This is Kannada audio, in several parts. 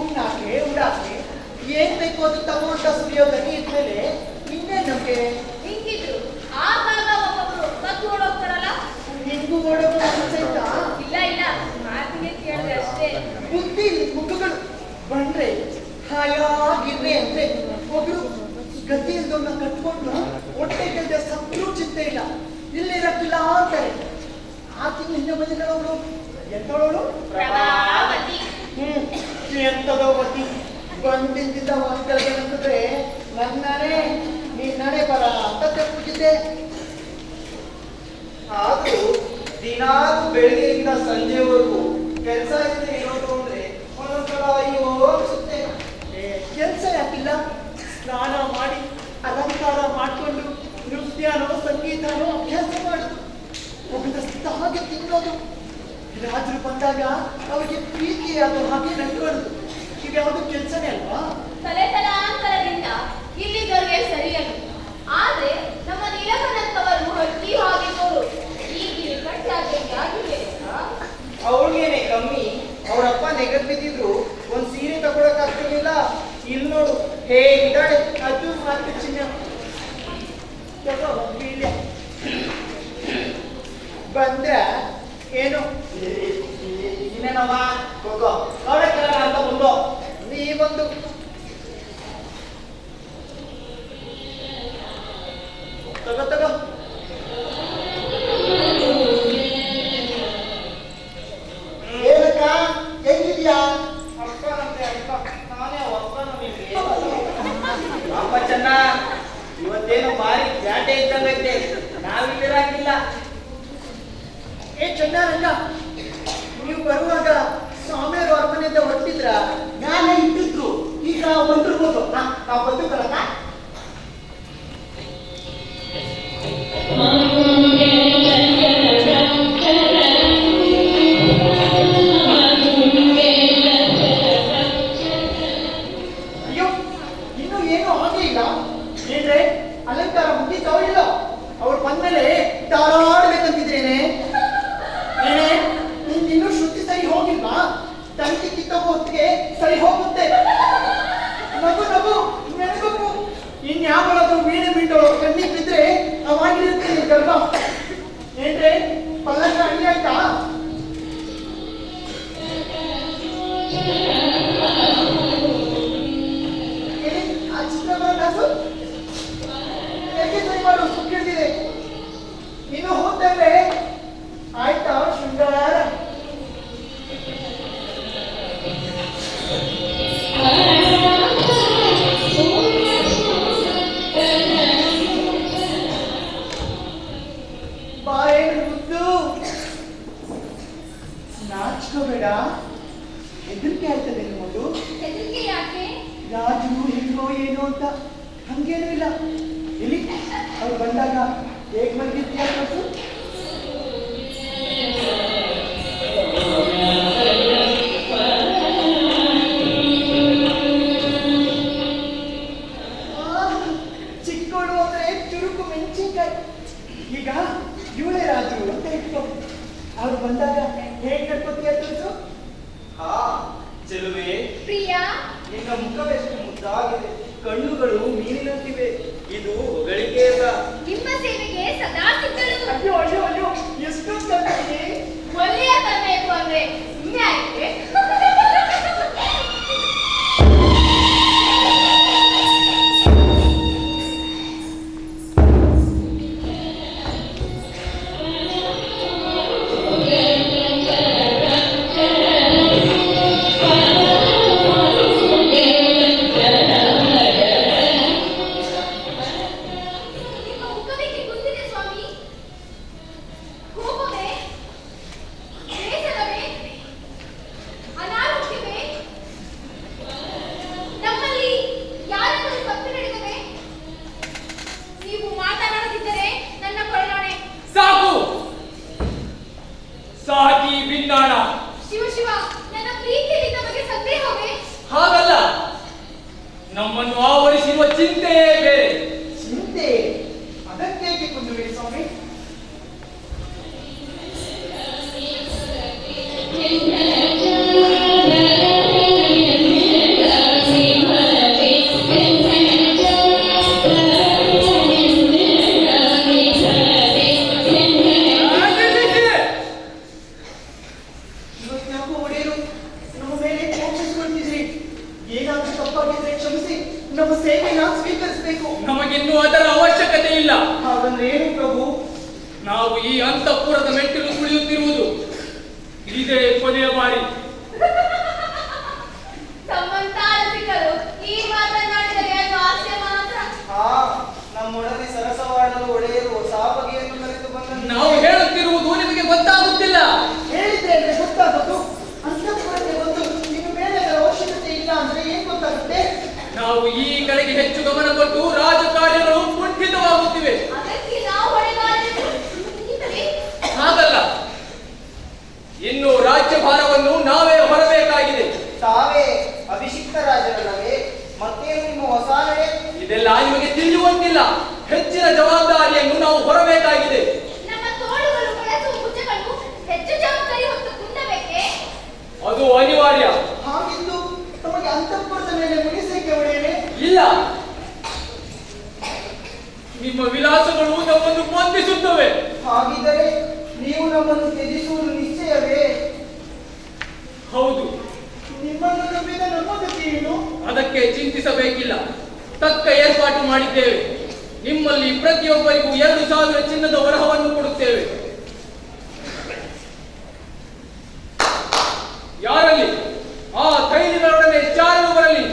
ಉಣ್ಣಾಕೆ ಉಡಾಕೆ ಏನ್ ಬೇಕು ಅದು ತಗೊಂಡ ಸುರಿಯೋ ಗನಿ ಇದ್ಮೇಲೆ ಇನ್ನೇ ನಮ್ಗೆ ಹಿಂಗಿದ್ರು ಆಗಾಗ ಒಬ್ಬೊಬ್ರು ಕದ್ದು ಓಡೋಗ್ತಾರಲ್ಲ. ನಿಂಗೂ ಓಡೋದು ಅನ್ಸೈತಾ? ಇಲ್ಲ ಇಲ್ಲ, ಮಾತಿಗೆ ಕೇಳಿದೆ ಅಷ್ಟೇ. ಬುದ್ಧಿ ಮುಖಗಳು ಬಂದ್ರೆ ಹಾಯಾಗಿರ್ರಿ ಅಂದ್ರೆ ಒಬ್ರು ಗತಿ ಇಲ್ದವನ್ನ ಕಟ್ಕೊಂಡು ಹೊಟ್ಟೆ ಕೆಲ್ದೆ ಸತ್ರೂ ಚಿಂತೆ ಇಲ್ಲ, ಇಲ್ಲಿರಕ್ಕಿಲ್ಲ ಅಂತಾರೆ. ಆ ತಿಂಗಳು ಹಿಂದೆ ಬಂದಿದ್ದವಳು ಎಂತವಳು ಪ್ರಭಾವತಿ. ಎಂತದೋ ಗತಿ ಬಂದಿದ್ದ ವಾಸ್ತವ್ಯ ಅಂತಂದ್ರೆ ನನ್ನನೇ ನೀನ್ ನಡೆ ಬರ ಅಂತ ತೆಪ್ಪುತ್ತಿದ್ದೆ. ಆದ್ರೂ ದಿನಾಲು ಬೆಳಿಗ್ಗೆಯಿಂದ ಸಂಜೆವರೆಗೂ ಕೆಲಸ ಇರೋದು ಅಂದ್ರೆ ಒಂದೊಂದ್ಸಲ ಅಯ್ಯೋ ಅನ್ಸುತ್ತೆ. ಕೆಲಸ ಯಾಕಿಲ್ಲ? ಸ್ನಾನ ಮಾಡಿ ಅಲಂಕಾರ ಮಾಡಿಕೊಂಡು ನೃತ್ಯನೋ ಸಂಗೀತನೋ ಅಭ್ಯಾಸ ಮಾಡುದು, ಒಬ್ಬದ ಹಾಗೆ ತಿನ್ನೋದು, ರಾಜರು ಬಂದಾಗ ಅವರಿಗೆ ಪ್ರೀತಿಯಾದ ಹಾಗೆ ನಡ್ಕೊಳ್ಳೋದು, ಇದ್ಯಾವುದು ಕೆಲಸನೇ ಅಲ್ವಾ? ತಲೆತಲಾಂತರದಿಂದ ಇಲ್ಲಿದ್ದವರಿಗೆ ಸರಿಯಲ್ಲ. ಆದ್ರೆ ನಮ್ಮ ನೀಲಕಂಠವರು ಹಟ್ಟಿ ಹಾಗಿದ್ದವರು ಈಗ ಕಟ್ಟಾಗಿ ಯಾಕೆ ಅವ್ರಿಗೇನೆ ಕಮ್ಮಿ. ಅವ್ರಪ್ಪ ನೆಗದ್ ಬಿದ್ದಿದ್ರು ಒಂದ್ ಸೀರೆ ತಗೊಳಕ್ ಆಗ್ತಿರ್ಲಿಲ್ಲ. ಇಲ್ಲಿ ನೋಡು ಹೇಗಿದ್ದಾಳೆ. ಅದು ಮಾತು ಚಿನ್ನ ಬಂದ್ರ ಏನು ಇನ್ನೇನವ ಹೋಗೋ ನೋಡಕ್ಕೆ ಅಂತ ಮುಂದೋ ನೀವೊಂದು ತಗೋ ತಗೋ. ಏನಕ್ಕ ಹೆಂಗಿದ್ಯಾ? ಅಪ್ಪ ನಮ್ಗೆ ಅಪ್ಪ ನಾನೇ ಅಪ್ಪ ನಮಗೆ ಅಪ್ಪ ಚೆನ್ನ ಇವತ್ತೇನೋ ಭಾರಿ ಜಾಟೆ ಇದ್ದಂಗೈತೆ. ನಾವಿಲ್ಲಿರಾಗಿಲ್ಲ. ಏ ಚೆನ್ನಾರಲ್ಲ, ನೀವು ಬರುವಾಗ ಸ್ವಾಮಿಯವರು ಅರಮನೆಯಿಂದ ಹೊರಟಿದ್ರ? ನಾನೇ ಇಟ್ಟಿದ್ರು, ಈಗ ಬಂದಿರ್ಬೋದು. ನಾವು ಬಂದು ಕಳಕ ಅಯ್ಯೋ, ಇನ್ನು ಏನೂ ಆಗೇ ಇಲ್ಲ ಏನ್ರೆ? ಅಲಂಕಾರ ಮುಗಿತಾವ ಇಲ್ಲ? ಅವ್ರು ಬಂದ್ಮೇಲೆ ಧಾರಾಡ್ಬೇಕಂತಿದ್ರೇನೆ ಏನೇ? ಇನ್ನೂ ಶ್ರುತಿ ಸರಿ ಹೋಗಿಲ್ವಾ? ತಂತಿ ಕಿತ್ತೋಗೋ ಹೊತ್ತಿಗೆ ಸರಿ ಹೋಗುತ್ತೆ. ನಗು ನಗು ನೆನಗು. ಇನ್ಯಾವಾಗಾದ್ರೂ ವೀಣೆ ಬಿಟ್ಟವಳು ಕಣ್ಣಿಗೆ ಬಿದ್ರೆ ಅವಾಗಿರುತ್ತೆ ನಿನ್ ಗರ್ಭ. ಏನ್ರೆ ಪಲ್ಲಕ್ಕ ಅಡಿ ಆಯ್ತಾ? ಆ ಚಿತ್ರಗಳು ಯಾಕೆ ಸರಿ ಮಾಡು ಸುಕ್ಕಿಡ್ತಿದೆ. ನೀನು ಹೋಗ್ತೇವೆ ಆಯ್ತಾ ಶೃಂಗಾರ? ಬಾಯೇನು ಮುದ್ದು, ನಾಚ್ಕೋಬೇಡ. ಹೆದರಿಕೆ ಆಗ್ತದೆ ನಿಮ್ಮದು. ಹೆದರಿಕೆ ಯಾಕೆ? ರಾಜು ಹೆಂಗೋ ಏನೋ ಅಂತ ಹಂಗೇನೂ ಇಲ್ಲ. ಇಲ್ಲಿ ಅವ್ರು ಬಂದಾಗ ಹೇಗೆ ಬಂದಿದ್ದೀಯ ತೋರ್ಸು. ಚಿಕ್ಕವಳು ಅಂದ್ರೆ ಚುರುಕು ಮೆಣಸಿನ್ಕಾಯಿ. ಈಗ ಇವಳೇ ರಾಜು ಅಂತ ಇಟ್ಕೊ. ಅವ್ರು ಬಂದಾಗ ಹೇಗೆ ನಡ್ಕೋತೀಯ ತೋರ್ಸು. ಹಾ ಚೆಲುವೆ, ಪ್ರಿಯಾ, ನಿನ್ನ ಮುಖವೆಷ್ಟು ಮುದ್ದಾಗಿದೆ, ಕಣ್ಣುಗಳು ಮೀನಿನಂತಿವೆ. ಇದು ಹೊಗಳಿಕೆ ಅಲ್ಲ. ನಿಮ್ಮ ಸೇವೆಗೆ ಸದಾ ಸಿದ್ಧಳು. ಅಯ್ಯೋ ಅಯ್ಯೋ ಅಯ್ಯೋ, ಎಷ್ಟೊಂದು ಕಲ್ತಿದ್ದೀನಿ. ಒಳ್ಳೆಯ ತರಬೇಕು ಅಂದ್ರೆ ಸುಮ್ಮನೆ ಆಯ್ತೆ. ಅಲ್ಲ ನಮ್ಮ ಸೇವೆನ ಸ್ವೀಕರಿಸಬೇಕು. ನಮಗಿನ್ನೂ ಅದರ ಅವಶ್ಯಕತೆ ಇಲ್ಲ. ಹಾಗಂದ್ರೆ ಏನು ಪ್ರಭು? ನಾವು ಈ ಅಂತಃಪುರದ ಮೆಟ್ಟಿಲು ತುಳಿಯುತ್ತಿರುವುದು ಇದೇ ಕೊನೆಯ ಬಾರಿ. ಸಂಬಂಧಾರಸಿಕರು ಈ ಮಾತನಾಡಿದರೆ ಅದು ಹಾಸ್ಯ ಮಾತ್ರ. ನಮ್ಮೊಡನೆ ಸರಸವಾಡಲು ಒಡೆಯರು ಸಾಪಗೆಯನ್ನು ಕರೆದು ಬಂದ ನಾವು ಹೇಳುತ್ತಿರುವುದು ನಿಮಗೆ ಗೊತ್ತಾಗುತ್ತಿಲ್ಲ. ಹೇಳಿದ್ರೆ ಅಂದ್ರೆ ಗೊತ್ತಾಗೋದು. ಅಂತಃಪುರಕ್ಕೆ ಬಂದು ಇನ್ನು ಮೇಲೆ ಅದರ ಅವಶ್ಯಕತೆ ಇಲ್ಲ ಅಂದ್ರೆ ಏನ್ ಗೊತ್ತಾಗುತ್ತೆ? ನಾವು ಈ ಕಡೆಗೆ ಹೆಚ್ಚು ಗಮನ ಕೊಟ್ಟು ರಾಜಕಾರ್ಯಗಳು ಕುಂಠಿತವಾಗುತ್ತಿವೆ. ಅದಕ್ಕೆ ನಾವು ಹೊಣೆಗಾರರು. ಹಾಗಲ್ಲ, ಇನ್ನು ರಾಜ್ಯಭಾರವನ್ನು ನಾವೇ ಹೊರಬೇಕಾಗಿದೆ. ತಾವೇ ಅಭಿಷಿಕ್ತ ರಾಜರಲ್ಲವೇ? ಮತ್ತೇನು ನಿಮ್ಮ ಹೊಸ ನಡೆ? ಇದೆಲ್ಲ ನಿಮಗೆ ತಿಳಿಯುವಂತಿಲ್ಲ. ಹೆಚ್ಚಿನ ಜವಾಬ್ದಾರಿಯನ್ನು ನಾವು ಹೊರಬೇಕಾಗಿದೆ. ನಮ್ಮ ತೋಳುಗಳು ಬಳಸುವ ಭುಜಗಳು ಹೆಚ್ಚು ಜವಾಬ್ದಾರಿ ಹೊತ್ತು ಕುಂದಬೇಕೆ? ಅದು ಅನಿವಾರ್ಯ. ಹಾಗಿದ್ದು ನಮಗೆ ಅಂತಃಪುರದ ಮೇಲೆ ಮುನಿಸೇಕೆ ಒಡೆಯರೆ? ಇಲ್ಲ, ನಿಮ್ಮ ವಿಲಾಸಗಳು ನಮ್ಮನ್ನು ಬಂಧಿಸುತ್ತವೆ. ಹಾಗಿದ್ದರೆ ನೀವು ನಮ್ಮನ್ನು ತ್ಯಜಿಸುವುದು ನಿಶ್ಚಯವೇ? ಹೌದು. ನಿಮ್ಮನ್ನು ನಂಬಿದ ನಮ್ಮ ಗತಿ ಏನು? ಅದಕ್ಕೆ ಚಿಂತಿಸಬೇಕಿಲ್ಲ. ತಕ್ಕ ಏರ್ಪಾಟು ಮಾಡಿದ್ದೇವೆ. ನಿಮ್ಮಲ್ಲಿ ಪ್ರತಿಯೊಬ್ಬರಿಗೂ 2,000 ಚಿನ್ನದ ವರಹವನ್ನು ಕೊಡುತ್ತೇವೆ. ಯಾರಲ್ಲಿ ಆ ಕೈಲಿನೊಡನೆ ಚಾರಲು ಬರಲಿ.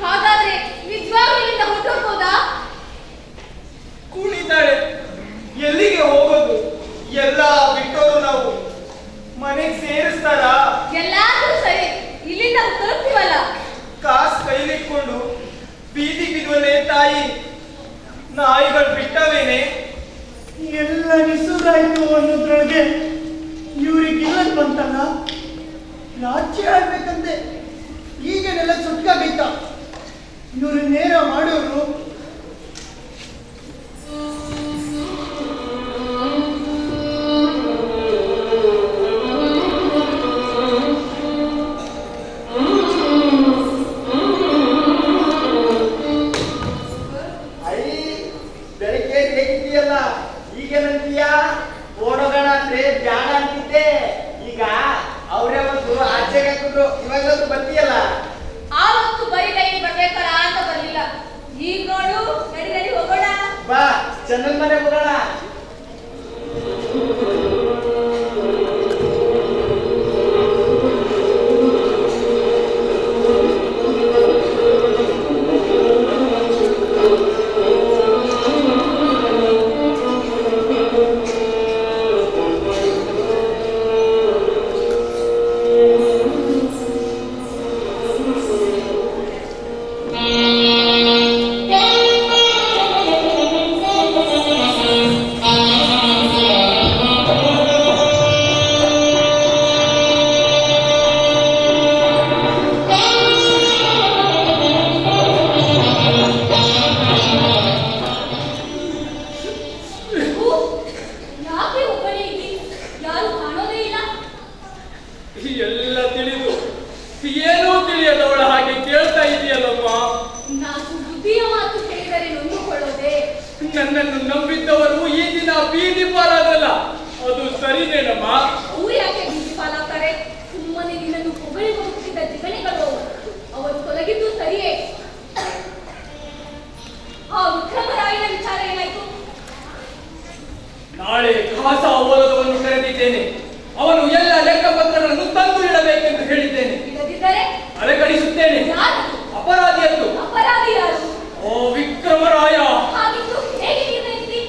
ಹಾಗಾದ್ರೆ ನಿಜವಾಗ್ಲೂ ಇಲ್ಲಿಂದ ಹೊರಟೋಗ್ಬೋದಾ? ಕುಣಿತಾಳೆ. ಎಲ್ಲಿಗೆ ಹೋಗೋದು? ಎಲ್ಲ ಬಿಟ್ಟೋರು ನಾವು. ಮನೆಗೆ ಸೇರಿಸ್ತಾರಾ? ಎಲ್ಲಾದ್ರೂ ಸರಿ, ಇಲ್ಲಿಂದ ತಲುಪ್ತೀವಲ್ಲ. ಕಾಸು ಕೈಲಿಟ್ಕೊಂಡು ಬೀದಿ ಬಿದ್ವಲ್ಲೇ ತಾಯಿ. ನಾಯಿಗಳು ಬಿಟ್ಟವೇನೆ? ಎಲ್ಲ ನಿಸೂರಾಯ್ತು ಅನ್ನೋದ್ರೊಳಗೆ ಇವ್ರಿಗೆ ಇಲ್ಲದ್ ಬಂತಲ್ಲ. ರಾಜ್ಯ ಆಡ್ಬೇಕಂತೆ ಈಗೇನೆಲ್ಲ ಸುಟ್ಕಾಗೈತ. ಇವ್ರು ನೇರ ಮಾಡೋರು. ಬೆಳಿಗ್ಗೆ ಹೇಗಿದೆಯಲ್ಲ, ಈಗೇನಂತೀಯ? ಓಡೋಗೋಣ ಅಂದ್ರೆ ಬ್ಯಾಡ ಅಂತಿದ್ದೆ. ಈಗ ಅವರೇ ಒಂದು ಆಚೆಗೆ ಹಾಕಿದ್ರು. ಇವಾಗಲೂ ಬರ್ತೀಯಲ್ಲ. ಆವತ್ತು ಬರೀ ಕೈಲಿ ಬರ್ಬೇಕಲ್ಲ ಅಂತ ಬರ್ಲಿಲ್ಲ. ಈಗ ನೋಡು, ನಡಿ ನಡಿ ಹೋಗೋಣ. ಬಾ, ಚಂದನ ಮನೆ ಹೋಗೋಣ. ಯಾಕೆ ಒಬ್ಬನೇ ಇದ್ದಿ? ಯಾರು ಕಾಣೋದೇ ಇಲ್ಲ. ಎಲ್ಲ ತಿಳಿದು ಏನೂ ತಿಳಿಯದವಳ ಹಾಗೆ ಕೇಳ್ತಾ ಇದೆಯಲ್ಲಮ್ಮ. ನಾನು ಬುದ್ಧಿಯ ಮಾತು ಹೇಳಿದರೆ ನೊಂದುಕೊಳ್ಳೋದೆ. ನನ್ನನ್ನು ನಂಬಿದ್ದವರು ಈ ದಿನ ಬೀದಿ ಪಾಲಾದಲ್ಲ, ಅದು ಸರಿನೇನಮ್ಮ? ಅವ್ರು ಯಾಕೆ ಬೀದಿ ಪಾಲಾಗ್ತಾರೆ? ಸುಮ್ಮನೆ ನಿನ್ನನ್ನು ಹೊಗಳಿ ಬರುತ್ತಿದ್ದ ಜಿಗಣಿಗಳು ಅವರು ತೊಲಗಿದ್ದು ಸರಿಯೇ. ಆ ವಿಕ್ರಮರಾಯನ ವಿಚಾರ ಏನಾಯ್ತು? ನಾಳೆ ಖಾಸ ಓಲದವನ್ನು ಕರೆದಿದ್ದೇನೆ. ಅವನು ಎಲ್ಲ ಲೆಕ್ಕಪತ್ರಗಳನ್ನು ತಂದು ಇಡಬೇಕೆಂದು ಹೇಳಿದ್ದೇನೆ. ಇಲ್ಲದಿದ್ದರೆ ಅಲೆಗಡಿಸುತ್ತೇನೆ. ಯಾರು ಅಪರಾಧಿಯದ್ದು. ಅಪರಾಧಿ? ಯಾರು? ಓ ವಿಕ್ರಮರಾಯ. ಹಾಗಿದ್ದು ಹೇಗೆ ನಿರ್ಣಯಿಸಿ?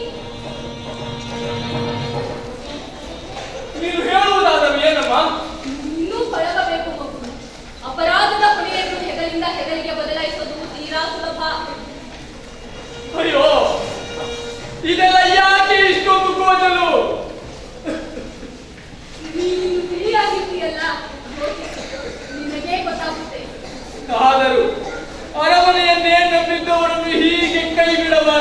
ನೀನು ಹೇಳುವುದಾದರೂ ಏನಮ್ಮ? ಇನ್ನೂ ಪಳಗಬೇಕು ಮಗು. ಅಪರಾಧದ ಹೊಣೆಯನ್ನು ಹೆಗಲಿಂದ ಹೆಗಲಿಗೆ ಬದಲಾಯಿಸೋದು ತೀರಾ ಸುಲಭ. ಅಯ್ಯೋ, ಇದೆಲ್ಲ ಯಾಕೆ ಇಷ್ಟೊಂದು ಗೋಜಲು? ನೀನು ತಿಳಿಯಾಗಿದ್ದೀಯಲ್ಲ, ನಿನಗೇ ಗೊತ್ತಾಗುತ್ತೆ. ಆದರೂ ಅರಮನೆಯನ್ನೇ ನಂಬಿದ್ದವರನ್ನು ಹೀಗೆ ಕೈ ಬಿಡಬಾರದು.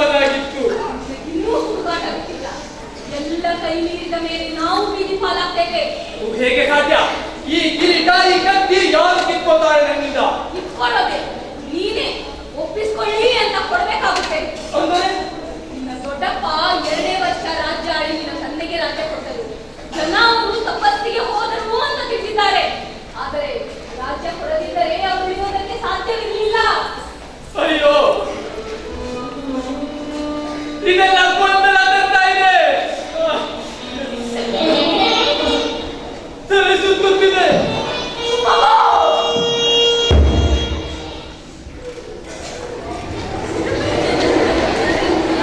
ನಾಟ್ಯ. ಈ ಕಿರೀಟ ಈ ಕತ್ತಿ ಯಾರು ಕಿತ್ಕೋತಾರೆ ನನ್ನಿಂದ? ಇಟ್ಕೊಳ್ಳೋದೆ